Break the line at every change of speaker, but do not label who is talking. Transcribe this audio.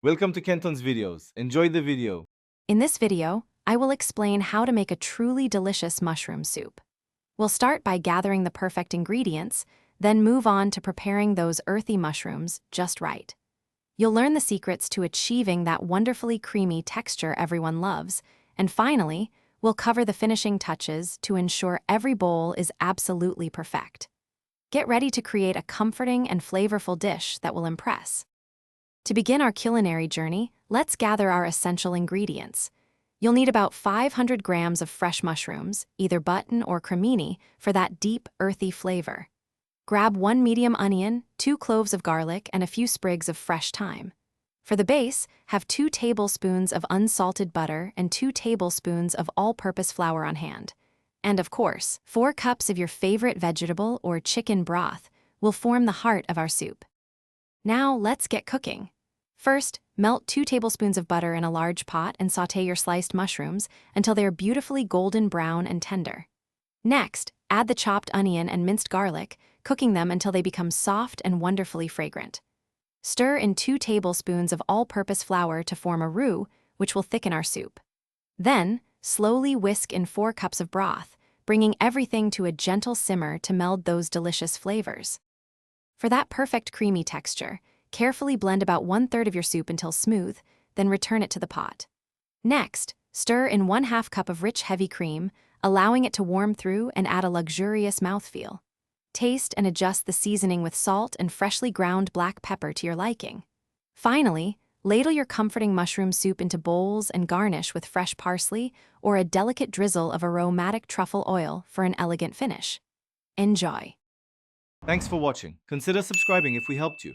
Welcome to Kenton's videos. Enjoy the video.
In this video, I will explain how to make a truly delicious mushroom soup. We'll start by gathering the perfect ingredients, then move on to preparing those earthy mushrooms just right. You'll learn the secrets to achieving that wonderfully creamy texture everyone loves, and finally, we'll cover the finishing touches to ensure every bowl is absolutely perfect. Get ready to create a comforting and flavorful dish that will impress. To begin our culinary journey, let's gather our essential ingredients. You'll need about 500 grams of fresh mushrooms, either button or cremini, for that deep, earthy flavor. Grab 1 medium onion, 2 cloves of garlic, and a few sprigs of fresh thyme. For the base, have 2 tablespoons of unsalted butter and 2 tablespoons of all-purpose flour on hand. And of course, 4 cups of your favorite vegetable or chicken broth will form the heart of our soup. Now let's get cooking. First, melt 2 tablespoons of butter in a large pot and sauté your sliced mushrooms until they are beautifully golden brown and tender. Next, add the chopped onion and minced garlic, cooking them until they become soft and wonderfully fragrant. Stir in 2 tablespoons of all-purpose flour to form a roux, which will thicken our soup. Then, slowly whisk in 4 cups of broth, bringing everything to a gentle simmer to meld those delicious flavors. For that perfect creamy texture, carefully blend about 1/3 of your soup until smooth, then return it to the pot. Next, stir in 1/2 cup of rich heavy cream, allowing it to warm through and add a luxurious mouthfeel. Taste and adjust the seasoning with salt and freshly ground black pepper to your liking. Finally, ladle your comforting mushroom soup into bowls and garnish with fresh parsley or a delicate drizzle of aromatic truffle oil for an elegant finish. Enjoy!
Thanks for watching. Consider subscribing if we helped you.